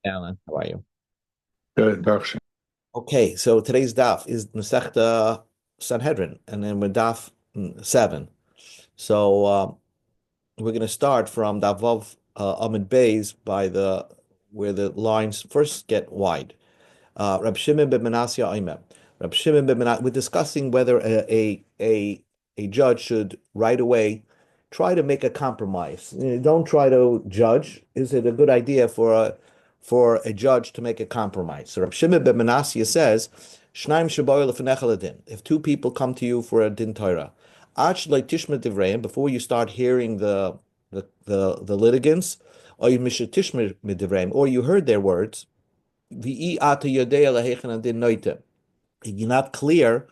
Alan, how are you? Good, Berkshire. Okay, so today's daf is Masechta Sanhedrin, and then we're daf 7. So we're going to start from Daf Vav Amid Beis by the where the lines first get wide. Rab Shimon ben Menashe Aimer. Rab Shimon ben Menashe, we're discussing whether a judge should right away try to make a compromise. Don't try to judge. Is it a good idea for a judge to make a compromise? So Rab Shimon ben Menashe says, Shnaim shaboy lefenecha ledin. If two people come to you for a din Torah, ach tishma divreim, before you start hearing the litigants, or you mishatishma midivreim, or you heard their words. You're not clear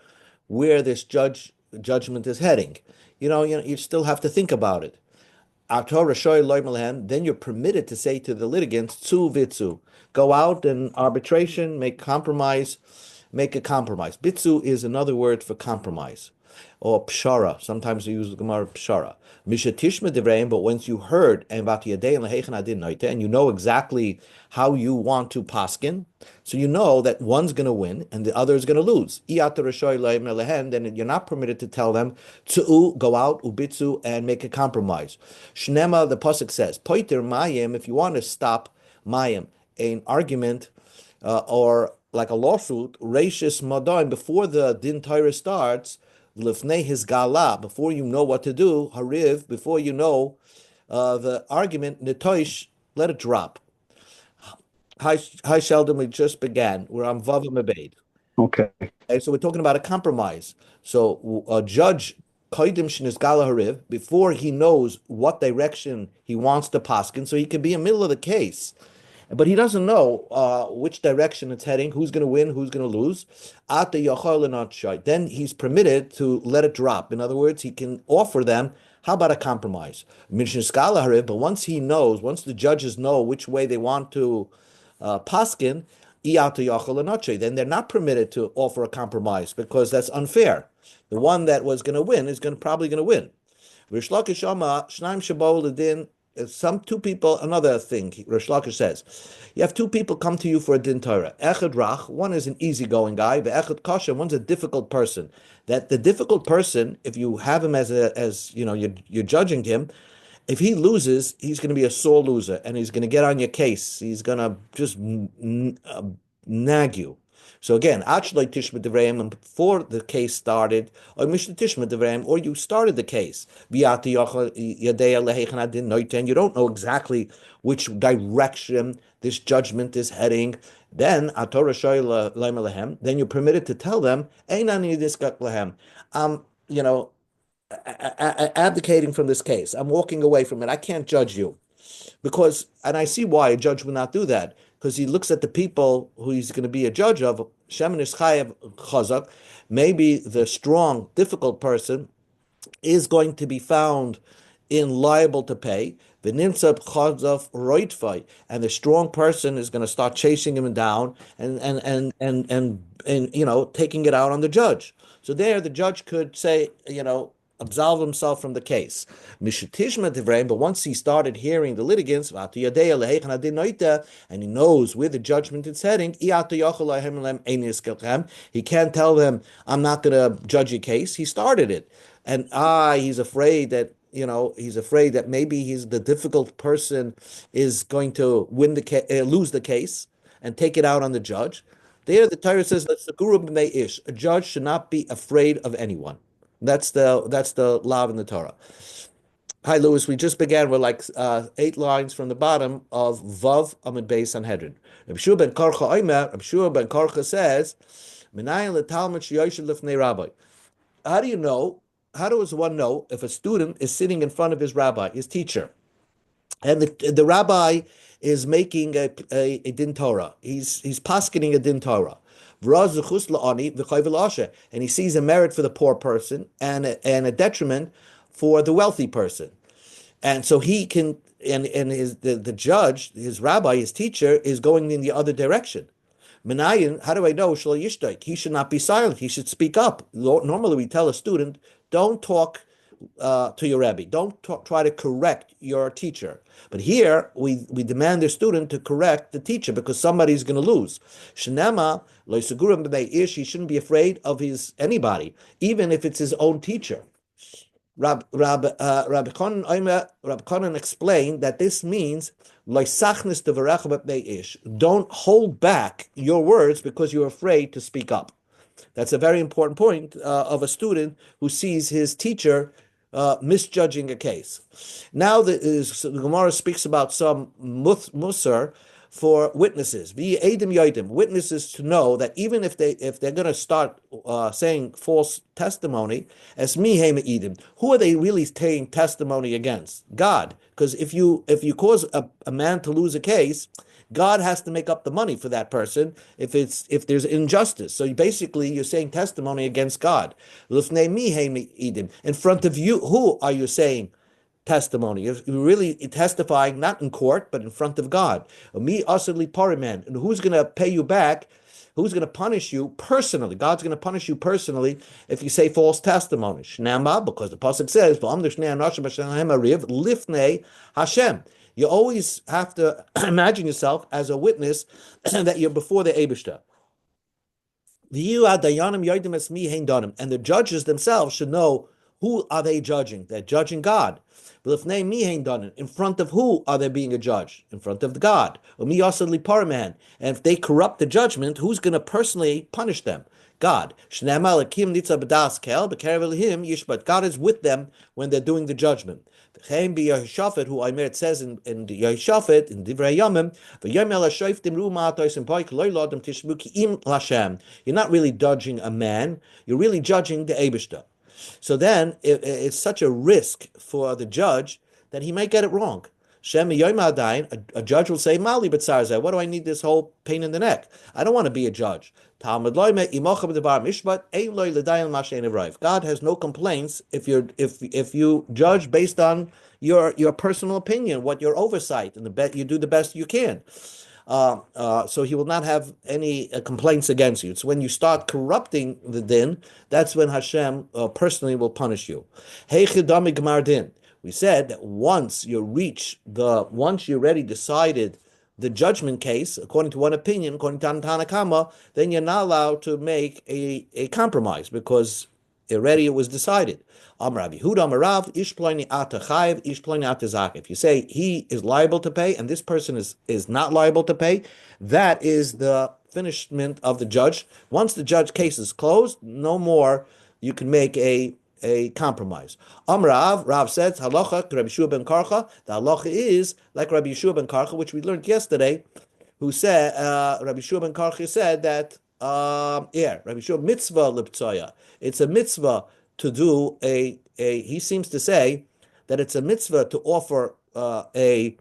where this judgment is heading. You still have to think about it. Then you're permitted to say to the litigants, "Tzu vitzu, go out and arbitration, make a compromise." Bitzu is another word for compromise, or pshara. Sometimes we use the Gemara pshara. Mishatishma devreim, but once you heard and and you know exactly how you want to paskin, so you know that one's going to win and the other is going to lose. Then you're not permitted to tell them to go out ubitzu and make a compromise. Shnema, the pasuk says, poiter mayim. If you want to stop mayim, an argument or like a lawsuit, reishis madaim, before the din Torah starts, lifnei his gala, before you know what to do, hariv, before you know the argument, netoish, let it drop. Hi, Sheldon, we just began. We're on Vav Mebed. Okay. Okay, so we're talking about a compromise. So a judge, Koidim Shnis Gala Hariv, before he knows what direction he wants to paskin, so he can be in the middle of the case, but he doesn't know which direction it's heading, who's going to win, who's going to lose. Then he's permitted to let it drop. In other words, he can offer them, how about a compromise? But once he knows, once the judges know which way they want to paskin, then they're not permitted to offer a compromise because that's unfair. The one that was going to win is probably going to win. Rish Lakish Amar, Shnaim Shabo Ledin, some two people, another thing, Rish Lakish says, you have two people come to you for a din Torah. Echad Rach, one is an easygoing guy, but Echad Kasha, one's a difficult person. That the difficult person, if you have him as you know, you're judging him, if he loses, he's going to be a sore loser, and he's going to get on your case. He's going to just nag you. So again, actually tishma devrayim, and before the case started, or mishna tishma devrayim, or you started the case, and you don't know exactly which direction this judgment is heading. Then then you're permitted to tell them, you know, abdicating from this case. I'm walking away from it. I can't judge you because, and I see why a judge would not do that, because he looks at the people who he's going to be a judge of. Shemin Chayav Chazak, maybe the strong, difficult person is going to be found in liable to pay. The nimtzat chazaf roitfai, and the strong person is going to start chasing him down and taking it out on the judge. So there, the judge could say, absolve himself from the case. But once he started hearing the litigants, and he knows where the judgment is heading, he can't tell them, I'm not going to judge your case. He started it. And he's afraid that maybe he's the difficult person is going to lose the case and take it out on the judge. There, the Torah says, a judge should not be afraid of anyone. That's the law in the Torah. Hi, Lewis. We just began with like 8 lines from the bottom of Vav Amid Beis Sanhedrin. Reb Shua ben Karcha says, "Minayin letalmud sheyoshel lifnei rabbi." How do you know? How does one know if a student is sitting in front of his rabbi, his teacher, and the rabbi is making a din Torah? He's paskening a din Torah. And he sees a merit for the poor person and a detriment for the wealthy person. And so he can, and the judge, his rabbi, his teacher, is going in the other direction. Menayin, how do I know? He should not be silent. He should speak up. Normally, we tell a student, don't talk to your Rebbe. Don't try to correct your teacher. But here, we demand the student to correct the teacher because somebody's going to lose. Shenema, he shouldn't be afraid of anybody, even if it's his own teacher. Rabbi Conan explained that this means don't hold back your words because you're afraid to speak up. That's a very important point of a student who sees his teacher misjudging a case. Now the Gemara speaks about some musar for witnesses. Witnesses to know that even if they're going to start saying false testimony, as edim, who are they really saying testimony against? God, because if you cause a man to lose a case, God has to make up the money for that person if there's injustice. So you're saying testimony against God. In front of you, who are you saying testimony? You're really testifying not in court, but in front of God. Me asadli pariman, and who's going to pay you back? Who's going to punish you personally? God's going to punish you personally if you say false testimony. Shnama, because the pasuk says, "Lifnei Hashem." You always have to imagine yourself as a witness that you're before the Eibishter. And the judges themselves should know who are they judging. They're judging God. In front of who are they being a judge? In front of God. And if they corrupt the judgment, who's going to personally punish them? God. God is with them when they're doing the judgment. Who it says in Yeshafet, in Divrei Yamim, you're not really judging a man, you're really judging the Eibishter. So then it's such a risk for the judge that he might get it wrong. A judge will say, Mali B'tzarzai, what do I need this whole pain in the neck? I don't want to be a judge. God has no complaints if you judge based on your personal opinion, what your oversight, and you do the best you can. So he will not have any complaints against you. It's when you start corrupting the din, that's when Hashem personally will punish you. Hey chidami gemar din. We said that once you already decided the judgment case, according to one opinion, according to Tanakama, then you're not allowed to make a compromise because already it was decided. If you say he is liable to pay and this person is not liable to pay, that is the finishment of the judge. Once the judge case is closed, no more you can make a compromise. Rav says, halacha Rabbi Yeshua ben Karcha, the halacha is like Rabbi Yeshua ben Karcha, which we learned yesterday, who said, Rabbi Yeshua ben Karcha said that, Rabbi Yeshua mitzvah liptzoya. It's a mitzvah to do he seems to say that it's a mitzvah to offer a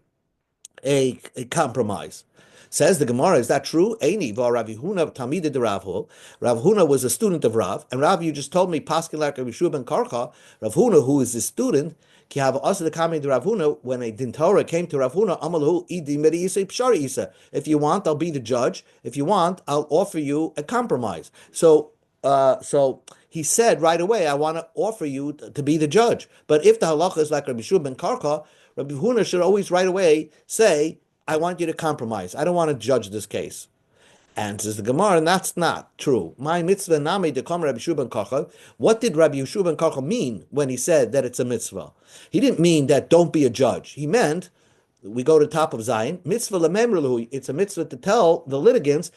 compromise. Says the Gemara, is that true? Eini va Rav Huna Talmid de Rav. Rav Huna was a student of Rav, and Rav, you just told me Paskin like Rabbi Yeshua ben Karcha. Rav Huna, who is his student, ki have also the comment to Rav Huna when a din Torah came to Rav Huna, Amalu idi meri isa pshari isa. If you want, I'll be the judge. If you want, I'll offer you a compromise. So he said right away, I want to offer you to be the judge. But if the halacha is like Rabbi Yeshua ben Karcha, Rabbi Huna should always right away say, I want you to compromise. I don't want to judge this case. And says the Gemara, and that's not true. My mitzvah nami dekam Rabbi Yeshua ben Karcha. What did Rabbi Yeshua ben Karcha mean when he said that it's a mitzvah? He didn't mean that don't be a judge. He meant, we go to the top of Zion, mitzvah lememrelu. It's a mitzvah to tell the litigants,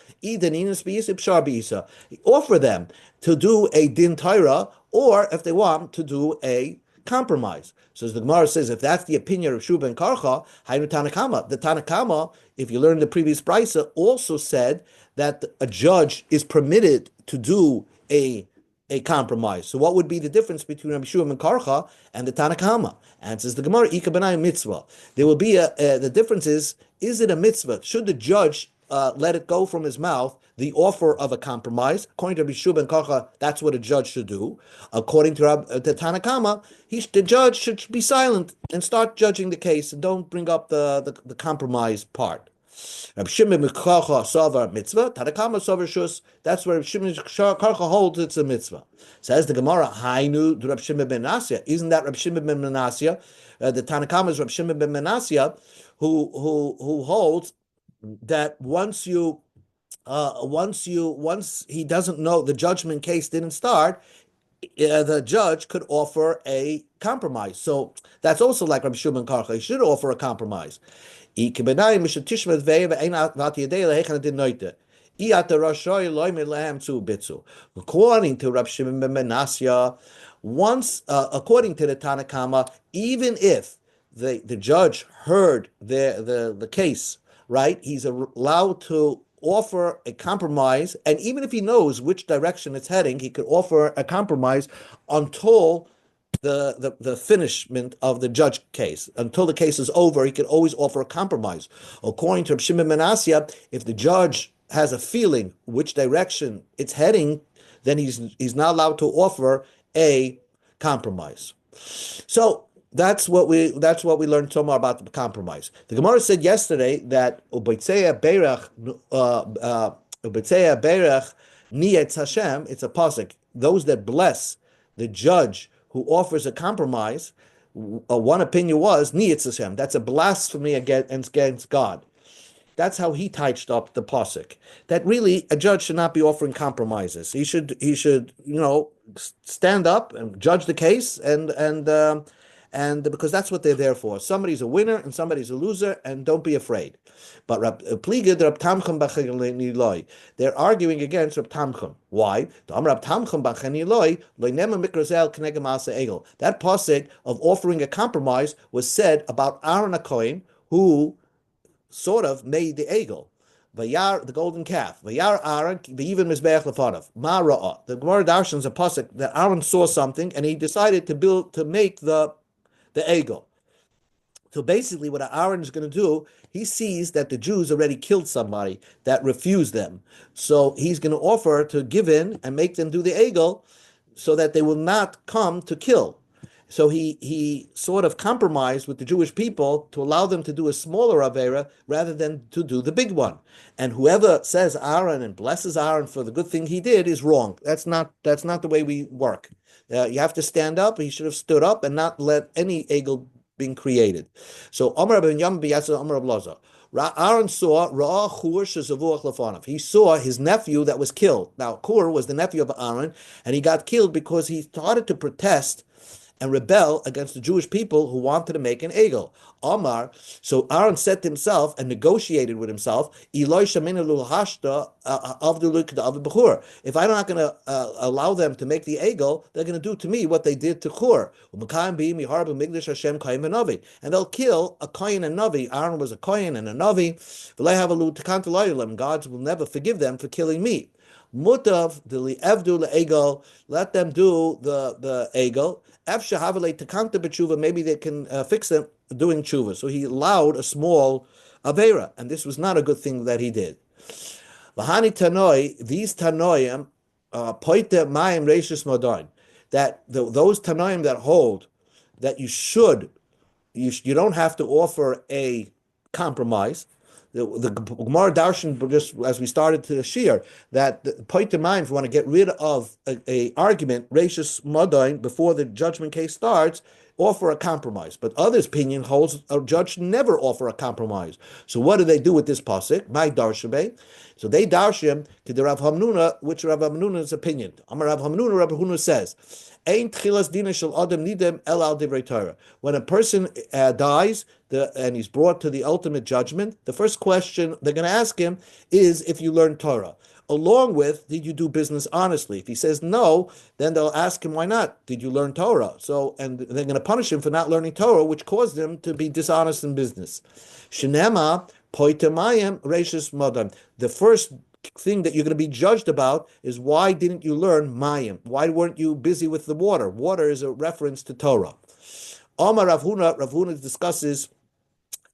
offer them to do a din Torah, or if they want to do a compromise. So as the Gemara says, if that's the opinion of Shuv ben Karcha, Hainu Tanakama. The Tanakama, if you learn the previous brisa, also said that a judge is permitted to do a compromise. So what would be the difference between Rabbi Yeshua ben Karcha and the Tanakama? And says the Gemara, Ika b'nai mitzvah. There will be the difference is it a mitzvah? Should the judge let it go from his mouth, the offer of a compromise? According to Rabbi Yeshua ben Karcha, that's what a judge should do. According to Tanakama, the judge should be silent and start judging the case and don't bring up the compromise part. Rab Shimon Karcha Savar mitzvah, Tanakama Savar shus. That's where Rab Shimon Karcha holds it's a mitzvah. Says the Gemara, Hainu Rab Shimon ben Menasya. Isn't that Rab Shimon ben Menasya? The Tanakama is Rab Shimon ben Menasya, who holds that once he doesn't know the judgment case didn't start, the judge could offer a compromise. So that's also like Rabbi Shimon Karcha. He should offer a compromise. According to Rabbi Shimon ben Menasya, once according to the Tanakama, even if the judge heard the case, right, he's allowed to offer a compromise, and even if he knows which direction it's heading, he could offer a compromise until the finishment of the judge case. Until the case is over, he could always offer a compromise. According to Shimon ben Menasya, if the judge has a feeling which direction it's heading, then he's not allowed to offer a compromise. So that's what we learned so much about the compromise. The Gemara said yesterday that Ubeitzea Berach Niyetz Hashem. It's a pasuk. Those that bless the judge who offers a compromise. One opinion was Niyetz Hashem. That's a blasphemy against God. That's how he touched up the pasuk. That really a judge should not be offering compromises. He should stand up and judge the case and because that's what they're there for. Somebody's a winner and somebody's a loser, and don't be afraid. But they're arguing against Rab Tamchon. Why? That pasuk of offering a compromise was said about Aaron HaKohen, who sort of made the egel, the golden calf. Vayar Aaron, even mizbeach lefanav. Ma ra'ah. The Gemara darshans a pasuk that Aaron saw something and he decided to make the egel. So basically, what Aaron is going to do, he sees that the Jews already killed somebody that refused them. So he's going to offer to give in and make them do the egel, so that they will not come to kill. So he sort of compromised with the Jewish people to allow them to do a smaller avera rather than to do the big one. And whoever says Aaron and blesses Aaron for the good thing he did is wrong. That's not the way we work. You have to stand up. He should have stood up and not let any egel being created. So Amar ben Yam b'Yasser Amar Blaza. Aaron saw Ra'ah Chur shezavuach lefanav. He saw his nephew that was killed. Now Chur was the nephew of Aaron, and he got killed because he started to protest and rebel against the Jewish people who wanted to make an egel. Amar, so Aaron said to himself and negotiated with himself, if I'm not going to allow them to make the egel, they're going to do to me what they did to Chur. And they'll kill a kohen and navi. Aaron was a kohen and a navi. God will never forgive them for killing me. Mutav egel, let them do the egel. Maybe they can fix them doing tshuva. So he allowed a small avera, and this was not a good thing that he did. Lahani tanoi, these tanoim, poite mayim reishis modern, that those tanoim that hold that you don't have to offer a compromise. The Gemara Darshan, just as we started to share, that the point in mind, if you want to get rid of a argument, Reishis Madain, before the judgment case starts, offer a compromise. But others' opinion holds a judge should never offer a compromise. So what do they do with this pasuk? My Darshabe. So they darshim to the Rav Hamnuna, which Rav Hamnuna's opinion. Amar Rav Hamnuna, Rav Hamnuna says, Ein tchilas dina shel adam nidem el al divrei Torah. When a person dies and he's brought to the ultimate judgment, the first question they're going to ask him is if you learned Torah. Along with, did you do business honestly? If he says no, then they'll ask him, why not? Did you learn Torah? And they're going to punish him for not learning Torah, which caused him to be dishonest in business. Shenema poitemayim reishis madan. The first thing that you're going to be judged about is why didn't you learn mayim? Why weren't you busy with the water? Water is a reference to Torah. Amar Rav Huna discusses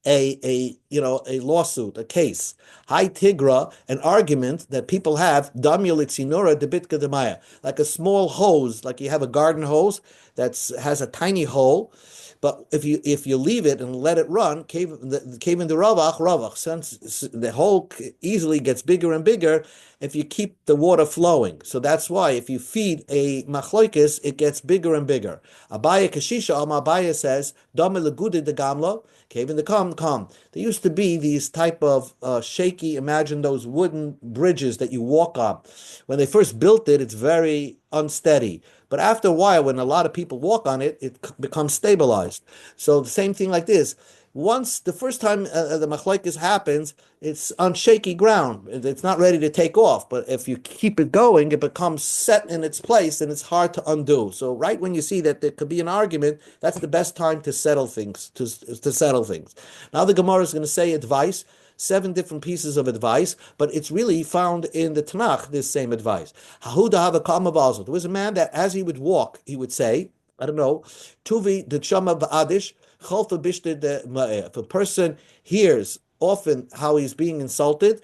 a lawsuit, a case. Hai tigra, an argument that people have, damyul itzinora debitka demaya, like a small hose, like you have a garden hose that has a tiny hole, But if you leave it and let it run, cave in the ravach, since the hole easily gets bigger and bigger if you keep the water flowing. So that's why if you feed a machloikis, it gets bigger and bigger. Abaya kashisha Abaya says, Dame legudi de gamlo, cave in the calm. There used to be these type of shaky, imagine those wooden bridges that you walk on. When they first built it, it's very unsteady. But after a while, when a lot of people walk on it, it becomes stabilized. So the same thing like this. Once the first time the machlokes happens, it's on shaky ground. It's not ready to take off. But if you keep it going, it becomes set in its place, and it's hard to undo. So right when you see that there could be an argument, that's the best time to settle things. To settle things. Now the Gemara is going to say advice. 7 different pieces of advice, but it's really found in the Tanakh, this same advice. There was a man that as he would walk, he would say, I don't know, Tuvi the Chama Ba'adish, if a person hears often how he's being insulted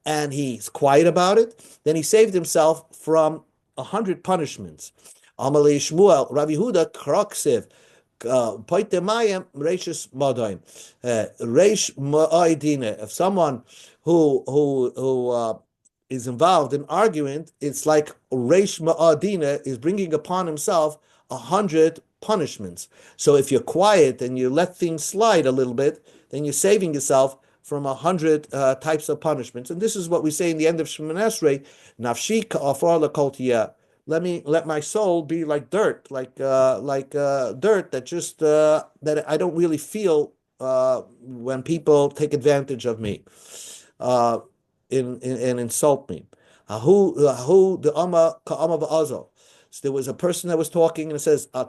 and he's quiet about it, then he saved himself from 100 punishments. Amalei Shmuel, Rav Yehuda, Kroksiv, Poitemayim Reishis Modoim. Reish Moedine. If someone who is involved in argument, it's like Reish Moedine is bringing upon himself 100 punishments. So if you're quiet and you let things slide a little bit, then you're saving yourself from 100 types of punishments. And this is what we say in the end of Shemon Esrei, Nafshi ka'afar lakol. Let my soul be like dirt, like dirt that just that I don't really feel when people take advantage of me, uh, and insult me. Who the ama ka'ama ba'azo. So there was a person that was talking and it says, for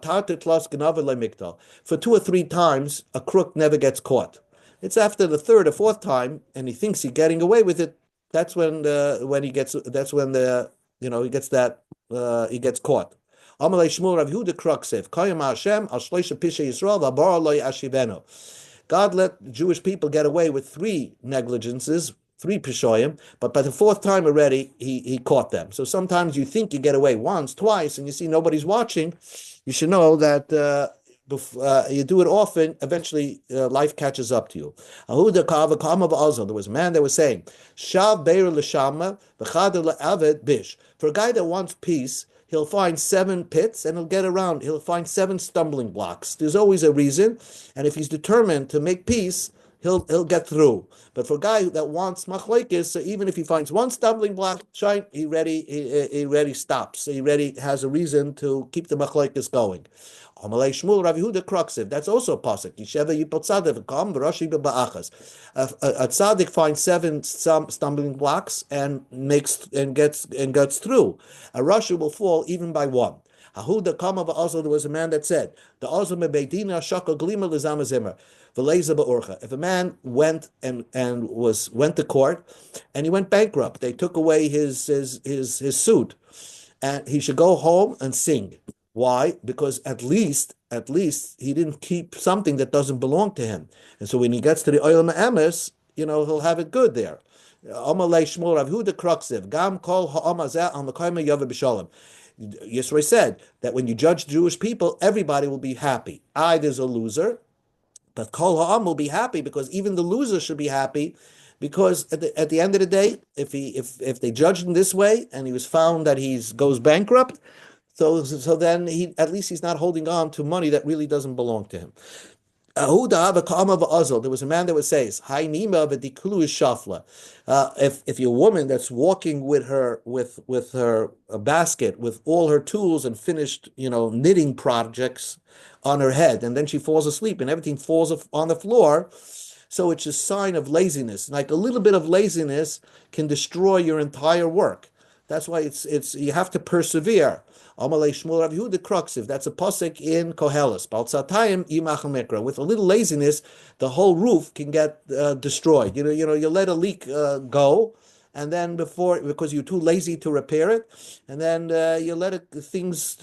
2 or 3 times, a crook never gets caught. It's after the third or fourth time, and he thinks he's getting away with it. That's when he gets he gets that he gets caught. Amalei Shmuel Rav Yehuda Kruksev Kayim Hashem Al Shloisha Pishay Yisrael V'Bar Lo Yashivenu. God let Jewish people get away with 3 negligences, 3 pishoyim, but by the fourth time already, he caught them. So sometimes you think you get away once, twice, and you see nobody's watching. You should know that you do it often, eventually life catches up to you. There was a man that was saying, Shav Beir L'Shama, V'Chad L'Aved Bish. For a guy that wants peace, he'll find 7 pits and he'll get around. He'll find 7 stumbling blocks. There's always a reason. And if he's determined to make peace, he'll get through. But for a guy that wants machlokes, so even if he finds 1 stumbling block, he ready stops. He ready has a reason to keep the machlokes going. Amalei Shmuel Rav Yehuda Kruksiv. That's also a pasuk. Yisheva yipol tzaddik v'kam v'rashi b'ba'achas. A tzaddik finds 7 stumbling blocks and gets through. A rasha will fall even by 1. Ahuda kama v'azal. There was a man that said, "The azal mebeidina shaka glima l'zamazimer v'leiza ba'orcha." If a man went to court and he went bankrupt, they took away his suit, and he should go home and sing. Why? Because at least he didn't keep something that doesn't belong to him. And so when he gets to the oil ma'amis, he'll have it good there. Amalei Shmuel Rav Yehuda Kruksiv Gam Kol Ha'amazeh Al Mekayim Yava B'Shalom. Yisro said that when you judge Jewish people, everybody will be happy. There's a loser, but Kol Ha'am will be happy because even the loser should be happy. Because at the end of the day, if they judged him this way and he was found that he goes bankrupt, so then at least he's not holding on to money that really doesn't belong to him. There was a man that would say, if you're a woman that's walking with her basket with all her tools and finished knitting projects on her head, and then she falls asleep and everything falls on the floor, so it's a sign of laziness. Like a little bit of laziness can destroy your entire work. That's why it's you have to persevere. Amalei Shmuel Rav Yehuda Kruksiv. That's a pasuk in Koheles. Baltzatayim yimachal mikra. With a little laziness, the whole roof can get destroyed. You let a leak go, and then because you're too lazy to repair it, and then you let things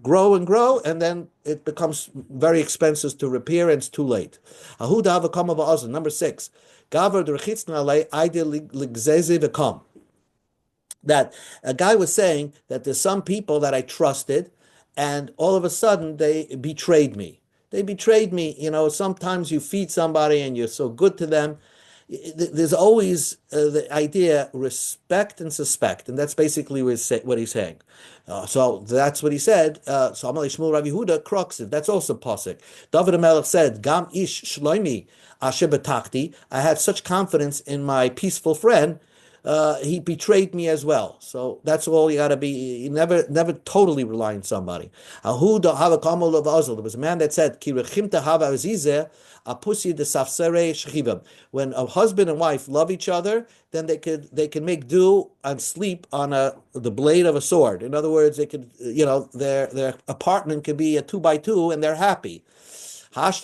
grow and grow, and then it becomes very expensive to repair, and it's too late. Ahuda v'kama v'azon. Number 6. Gaver d'rechitzna alei aide ligzeze v'kam. That a guy was saying that there's some people that I trusted, and all of a sudden they betrayed me. they betrayed me. Sometimes you feed somebody and you're so good to them. There's always the idea respect and suspect, and that's basically what he's saying. So that's what he said. So Amalei Shmuel Rav Yehuda Kroksiv. That's also pasuk. David HaMelech said, "Gam ish shloimi asher b'takti." I had such confidence in my peaceful friend. He betrayed me as well. So that's all you got to be. You never totally rely on somebody. There was a man that said, "Ki rechimta hava azizeh, apusi de safsere shechivim." When a husband and wife love each other, then they can make do and sleep on the blade of a sword. In other words, they could their apartment could be a 2x2 and they're happy. But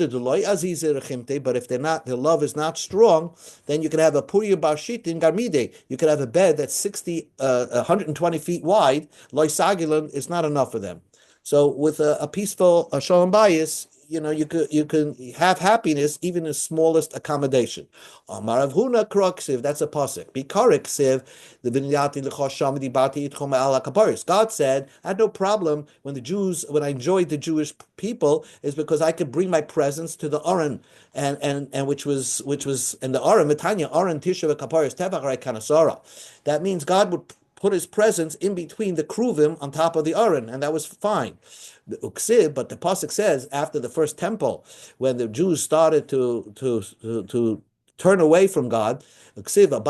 if their love is not strong, then you can have a purya barshit in garmide. You can have a bed that's 120 feet wide. Loisagilon is not enough for them. So with a peaceful shalom bayis, you can have happiness even in the smallest accommodation. Marav Huna Kroksiv, that's a pasuk. Bikariksiv, the Vinyati Lechosham Dibati Itchom Al Kaparis. God said, I had no problem when I enjoyed the Jewish people, is because I could bring my presence to the Aron, and which was in the Aron, Mitanya, Aron Tisha Kaparis Tevach Kanasara. That means God would put his presence in between the kruvim on top of the Aron, and that was fine. But the pasuk says after the first temple, when the Jews started to turn away from God, Shlomo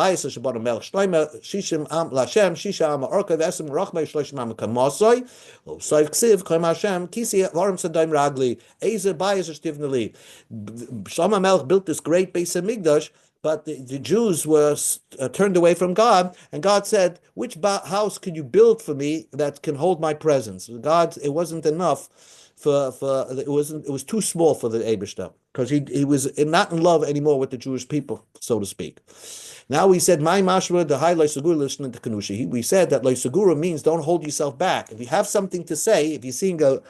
Melech built this great Beis Hamikdash, but the Jews were turned away from God, and God said, "Which house can you build for me that can hold my presence?" God, it wasn't enough it was too small for the Eibishter, because he was not in love anymore with the Jewish people, so to speak. Now we said, "My mashma the high loisagura listening to kanushi." We said that loisagura means don't hold yourself back. If you have something to say, if you're seeing a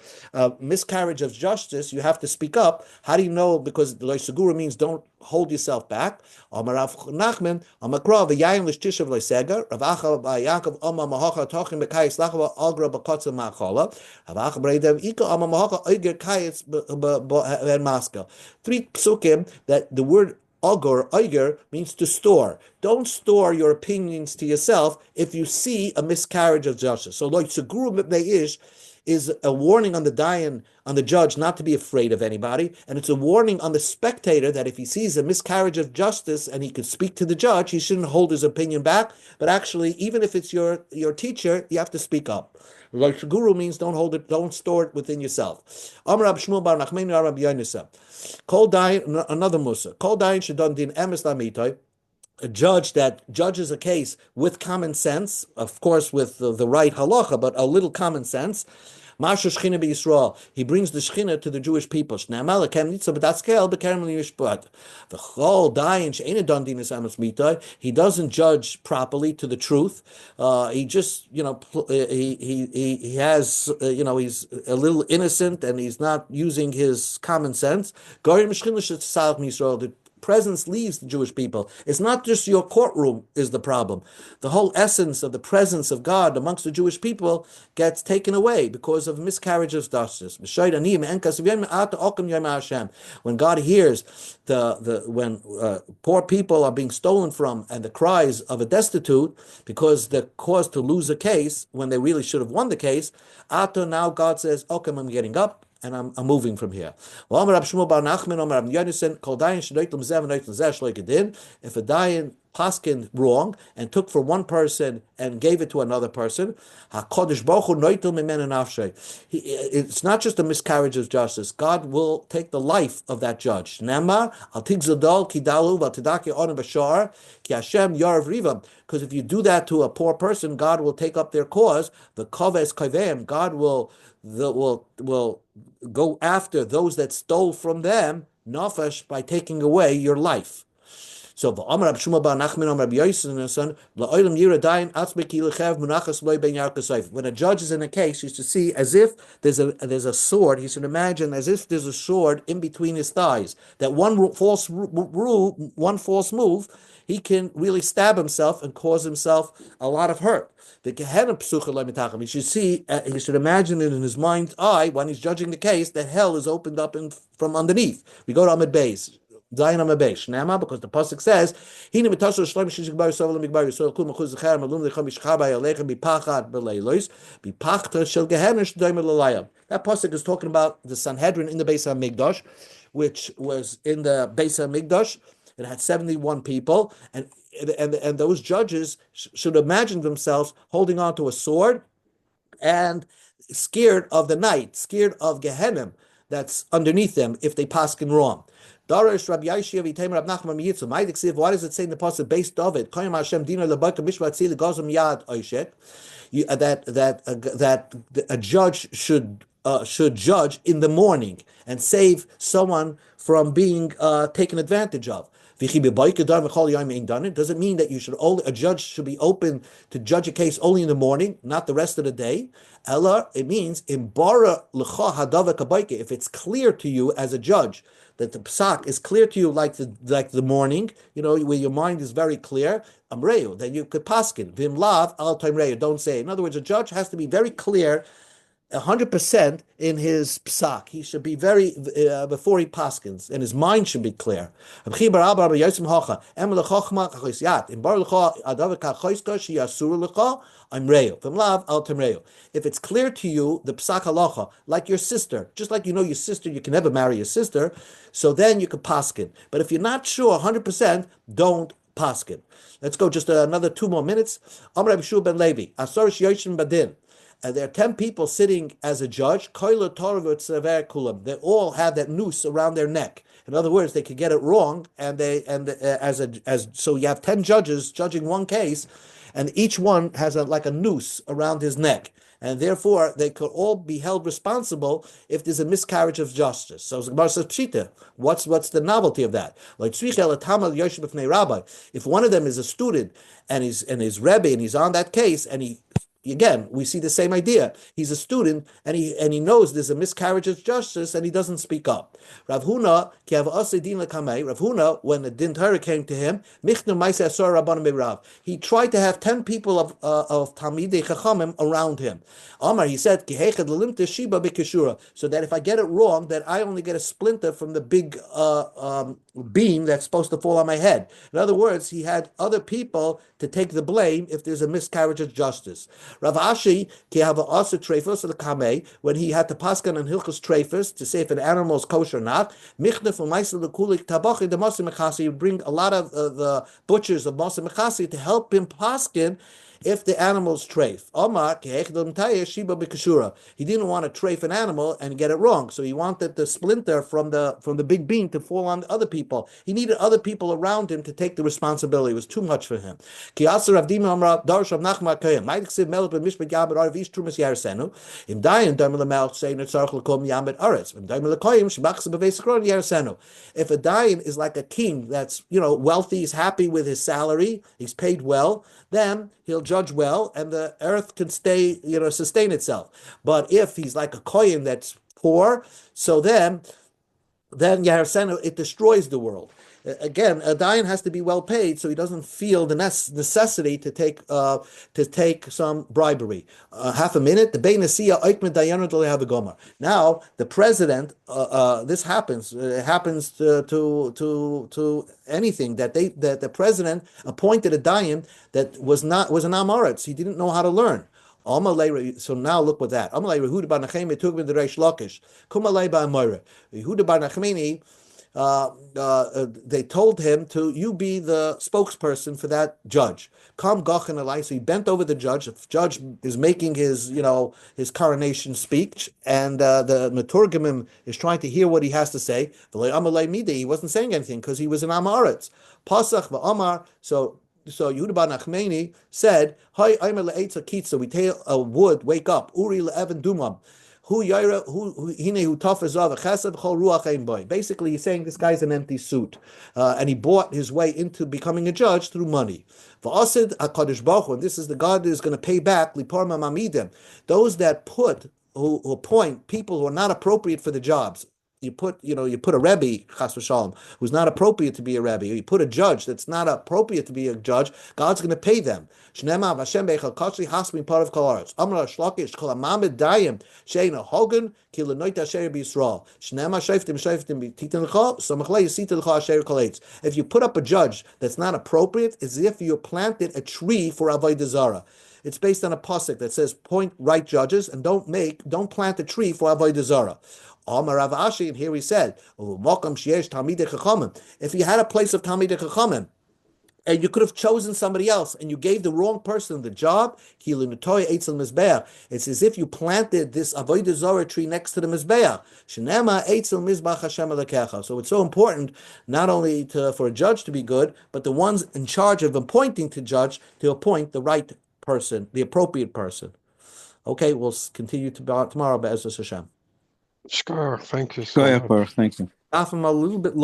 miscarriage of justice, you have to speak up. How do you know? Because loisagura means don't hold yourself back. Amarav Nachman, Amakrav v'yayin l'shtishav loisegar. Rav Acha b'Yaakov Oma Mahacha Tochim b'Kayis Lachava Agra b'Kotza Machola. Rav Acha b'Reidav Ika Oma Mahacha Oiger Kayis b'Maska. Three psukim that the word Oger means to store. Don't store your opinions to yourself if you see a miscarriage of justice. So, like Seguru Mipnei is a warning on the judge not to be afraid of anybody, and it's a warning on the spectator that if he sees a miscarriage of justice and he could speak to the judge, he shouldn't hold his opinion back. But actually, even if it's your teacher, you have to speak up. Like guru means don't store it within yourself. Amar Rab Shmuel bar Nachmani Rab Yonisah. Kol dayin, another musa. Kol dayin shadon din emes lamitoi. A judge that judges a case with common sense, of course with the right halacha, but a little common sense. Masha Shechina b'Yisrael. He brings the Shechina to the Jewish people. Shne'amal lekem nitza b'datzkel b'kerem liyishpat. V'chol dayin she'ena don dinas amos mitay. He doesn't judge properly to the truth. He just, he has, he's a little innocent and he's not using his common sense. Goyim Shechina she'tzalach m'Yisrael. The presence leaves the Jewish people. It's not just your courtroom is the problem. The whole essence of the presence of God amongst the Jewish people gets taken away because of miscarriage of justice. When God hears when poor people are being stolen from and the cries of a destitute because they're caused to lose a case when they really should have won the case, now God says, okay, I'm getting up and I'm moving from here. If a dayan paskin wrong and took for one person and gave it to another person, it's not just a miscarriage of justice. God will take the life of that judge. Because if you do that to a poor person, God will take up their cause. The koves kavem, God will go after those that stole from them, nafesh, by taking away your life. So v'amar Rab Shmuel bar Nachman Amar Rabbi Yochanan la'olam yira dayin atzmei ki lechev munachas loy ben yar kasayf. When a judge is in a case, you should see as if there's a sword. He should imagine as if there's a sword in between his thighs. That one false move, he can really stab himself and cause himself a lot of hurt. The Gehenna psucha loy. He should see. He should imagine it in his mind's eye when he's judging the case that hell is opened up from underneath. We go to Amid Beis. Zion Amabesh. Nama, because the pasuk says, "Hine mitasor shloim shishik bar yisrael lemigbar yisrael kum mechuz zecher malum lechem bishchar bayalechem bipachat beleilos bipachta shel gehenna shdoimer lelayam." That pasuk is talking about the Sanhedrin in the Beis HaMikdash, which was in the Beis HaMikdash. It had 71 people, and those judges should imagine themselves holding on to a sword and scared of the night, scared of Gehenna that's underneath them if they paskin wrong. Darish Rabbi Yashiv Yitem Rab Nachman Miyitzu. Ma'adiksiv. Why does it say in the pasuk based of it? Koyim Hashem Dina Lebaka Mishvat Tzil Gazam Yad Oishek. That a judge should judge in the morning and save someone from being taken advantage of. Does it mean that a judge should be open to judge a case only in the morning, not the rest of the day? Ella, it means if it's clear to you as a judge that the psak is clear to you like the morning, where your mind is very clear, amreu, then you could paskin. Vim lav al taimreu, don't say. In other words, a judge has to be very clear 100% in his psak. He should be very before he paskins, and his mind should be clear. If it's clear to you, the psak halacha, like your sister, just like your sister, you can never marry your sister, so then you can paskin. But if you're not sure 100%, don't paskin. Let's go just another 2 more minutes. Amar Rabbi Shua ben Levi, Asorish Yoshim Badin. There are 10 people sitting as a judge. They all have that noose around their neck. In other words, they could get it wrong, so you have 10 judges judging one case, and each one has like a noose around his neck. And therefore, they could all be held responsible if there's a miscarriage of justice. So Gemara says, Pshita, what's the novelty of that? If one of them is a student and his Rebbe and he's on that case and again, we see the same idea. He's a student, and he knows there's a miscarriage of justice, and he doesn't speak up. Rav Huna, when the Din Torah came to him, he tried to have 10 people of Talmidei Chachamim around him. Amar, he said, so that if I get it wrong, that I only get a splinter from the big beam that's supposed to fall on my head. In other words, he had other people to take the blame if there's a miscarriage of justice. Rav Ashi, when he had to paskan on Hilchos Treifus to say if an animal is kosher or not, he would bring a lot of the butchers of Masa Mechasi to help him paskin if the animal's treif. He didn't want to treif an animal and get it wrong, so he wanted the splinter from the big beam to fall on other people. He needed other people around him to take the responsibility. It was too much for him. If a dayan is like a king that's wealthy, he's happy with his salary, he's paid well, then he'll judge well, and the earth can sustain itself. But if he's like a kohen that's poor, so then Yaharsenu, it destroys the world. Again, a dayan has to be well paid, so he doesn't feel the necessity to take some bribery. Half a minute. The Bein Nasiya Oikmed Dayanu Gomer. Now the president. This happens. It happens to anything that the president appointed a dayan that was an Amoritz. He didn't know how to learn. So now look with that. Yehuda bar Nachmani, they told him you be the spokesperson for that judge. Come Gachan Alai. So he bent over the judge. The judge is making his coronation speech, and the Meturgamim is trying to hear what he has to say. He wasn't saying anything because he was an Amaretz. Pasach v'Amar. So Yehuda bar Nachmani said, "Hi, I'm a le'etza kitza. We tell a wood, wake up. Uri le'evan dumam." Basically, he's saying this guy's an empty suit, and he bought his way into becoming a judge through money. And this is the God that is going to pay back those that who appoint people who are not appropriate for the jobs. You put a Rebbe, Chas v'Shalom, who's not appropriate to be a Rebbe, or you put a judge that's not appropriate to be a judge, God's going to pay them. Shnema v'Hashem beichal kachli hasmin parav kol haaretz. Amar Shlakish kol hamamed dayim sheina hogan ki lenoit asher b'Yisrael. Shnema shayftim titan l'cha samachlei yisita l'cha asher kol eitz. If you put up a judge that's not appropriate, it's as if you planted a tree for avodah zarah. It's based on a pasuk that says, "Point right judges and don't plant a tree for avodah zarah." Amar Rav Ashi, and here he said, if you had a place of Talmidei Chachamim, and you could have chosen somebody else, and you gave the wrong person the job, it's as if you planted this avodah zarah tree next to the mizbeach. So it's so important not only for a judge to be good, but the ones in charge of appointing to judge to appoint the right person, the appropriate person. Okay, we'll continue tomorrow, Be'ezus Hashem. Sure, thank you so much. Thank you. Off him a little bit long.